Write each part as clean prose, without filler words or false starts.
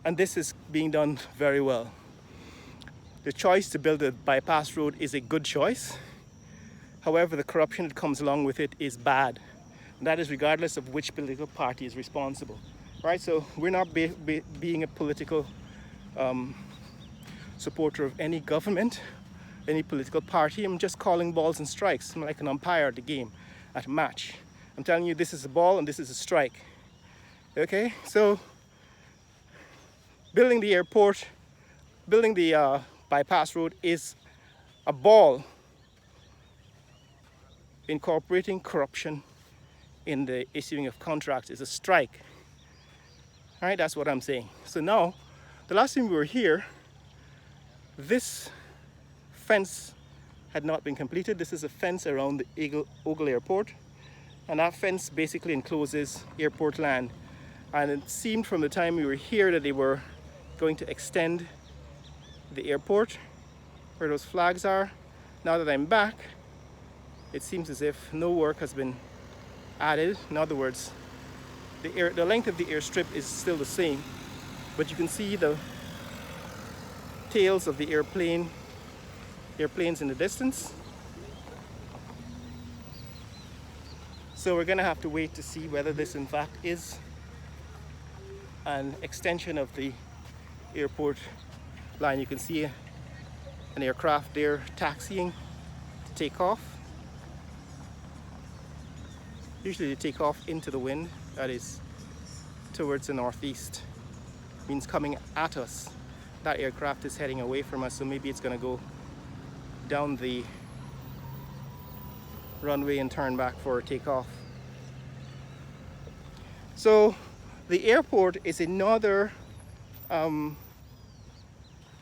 and this is being done very well. The choice to build a bypass road is a good choice. However, the corruption that comes along with it is bad. And that is regardless of which political party is responsible. Right? So we're not being a political supporter of any government, any political party. I'm just calling balls and strikes. I'm like an umpire at the game, at a match. I'm telling you this is a ball and this is a strike. Okay? So building the airport, building the bypass road is a ball. Incorporating corruption in the issuing of contracts is a strike. All right, that's what I'm saying. So now, the last time we were here, this fence had not been completed. This is a fence around the Ogle Airport, and that fence basically encloses airport land. And it seemed from the time we were here that they were going to extend the airport where those flags are. Now that I'm back, it seems as if no work has been added. In other words, the length of the airstrip is still the same, but you can see the tails of the airplanes in the distance. So we're gonna have to wait to see whether this in fact is an extension of the airport line. You can see an aircraft there taxiing to take off. Usually they take off into the wind, that is towards the northeast, means coming at us. That aircraft is heading away from us, so maybe it's going to go down the runway and turn back for a takeoff. So the airport is another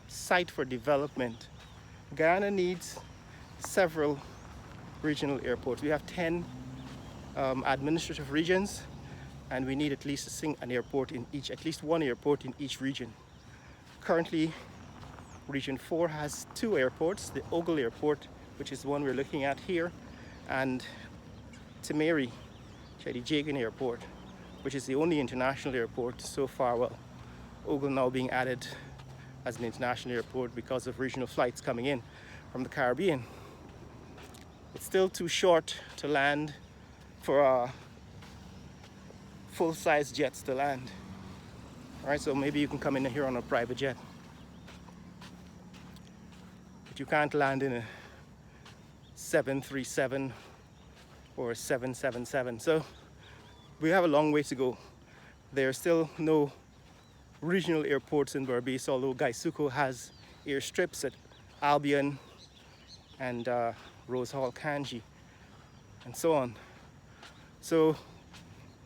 site for development. Guyana needs several regional airports. We have 10 administrative regions, and we need at least an airport in each, at least one airport in each region. Currently, Region 4 has 2 airports, the Ogle Airport, which is the one we're looking at here, and Timeri, Chedi Jagan Airport, which is the only international airport so far. Well, Ogle now being added as an international airport because of regional flights coming in from the Caribbean. It's still too short to land for full-size jets to land. All right, so maybe you can come in here on a private jet, but you can't land in a 737 or a 777. So we have a long way to go. There are still no regional airports in Berbice, although Gaisuco has airstrips at Albion and Rose Hall, Kanji, and so on. So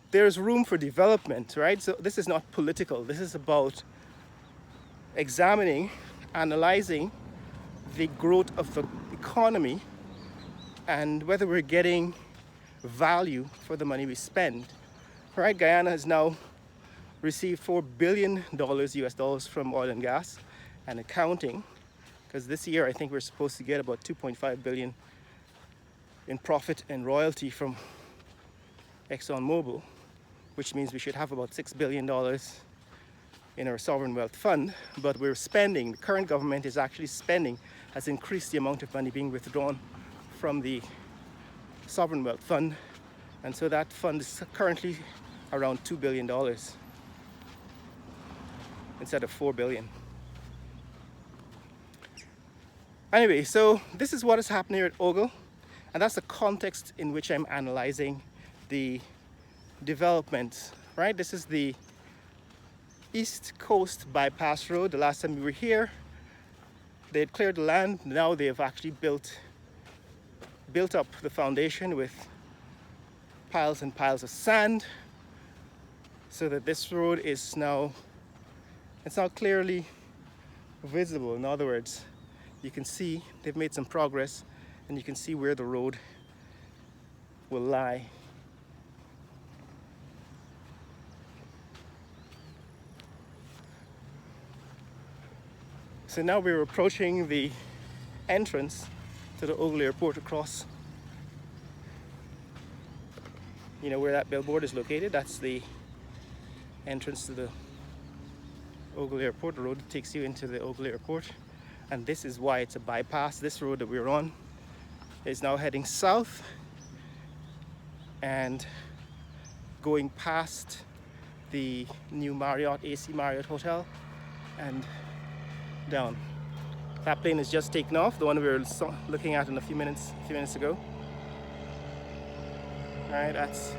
there's room for development, right? So this is not political. This is about examining, analyzing the growth of the economy and whether we're getting value for the money we spend. Right? Guyana has now received $4 billion US dollars from oil and gas and accounting, because this year I think we're supposed to get about 2.5 billion in profit and royalty from ExxonMobil, which means we should have about $6 billion in our sovereign wealth fund. But we're spending, the current government is actually spending, has increased the amount of money being withdrawn from the sovereign wealth fund, and so that fund is currently around $2 billion instead of $4 billion. Anyway, so this is what is happening here at Ogle, and that's the context in which I'm analyzing the developments, right? This is the East Coast Bypass Road. The last time we were here, they had cleared the land. Now they have actually built up the foundation with piles and piles of sand, so that this road is now, it's now clearly visible. In other words, you can see they've made some progress, and you can see where the road will lie. So now we're approaching the entrance to the Ogle Airport across, you know, where that billboard is located. That's the entrance to the Ogle Airport, the road that takes you into the Ogle Airport. And this is why it's a bypass. This road that we're on is now heading south and going past the new Marriott, AC Marriott Hotel, and down. That plane is just taken off, the one we were looking at in a few minutes ago. All right, that's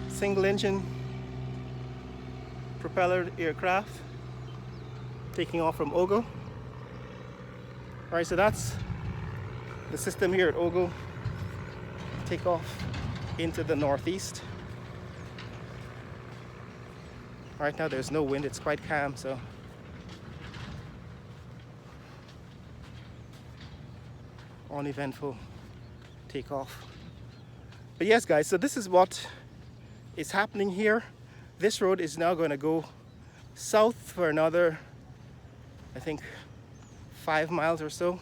single engine propellered aircraft taking off from Ogle. All right, so that's the system here at Ogle. Take off into the northeast. Right now there's no wind, it's quite calm, so uneventful takeoff. But yes guys, so this is what is happening here. This road is now going to go south for another, I think, 5 miles or so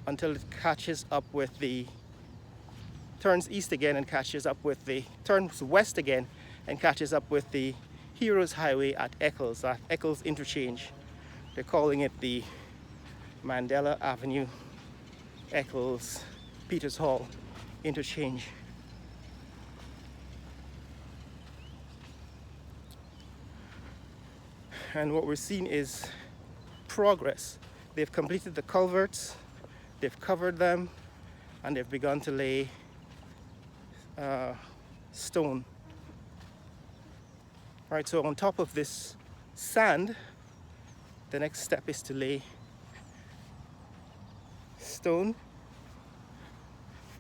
until it catches up with the, turns east again and catches up with the, turns west again and catches up with the Heroes Highway at Eccles interchange. They're calling it the Mandela Avenue Eccles Peters Hall interchange. And what we're seeing is progress. They've completed the culverts, they've covered them, and they've begun to lay stone. All right, so on top of this sand, the next step is to lay stone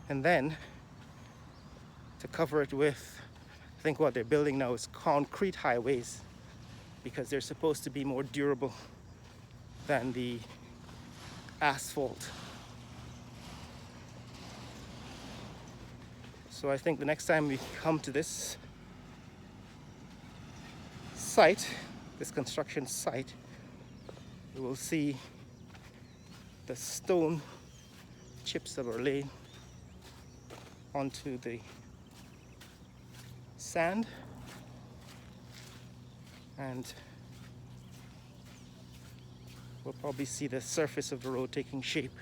and then to cover it with, I think what they're building now is concrete highways, because they're supposed to be more durable than the asphalt. So I think the next time we come to this site, this construction site, we will see the stone chips that were laid onto the sand, and we'll probably see the surface of the road taking shape.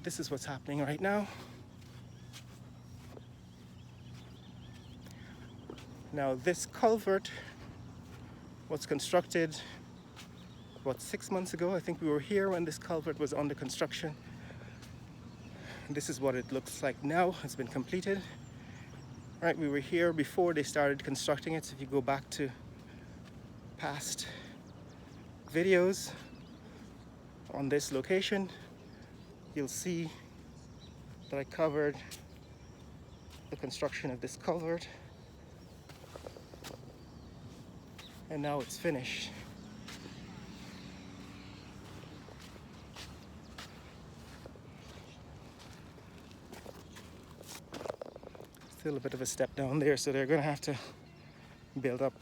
This is what's happening right now. Now this culvert was constructed, what, 6 months ago? I think we were here when this culvert was under construction. And this is what it looks like now. It's been completed. All right, we were here before they started constructing it. So if you go back to past videos on this location, you'll see that I covered the construction of this culvert, and now it's finished. Still a bit of a step down there, so they're going to have to build up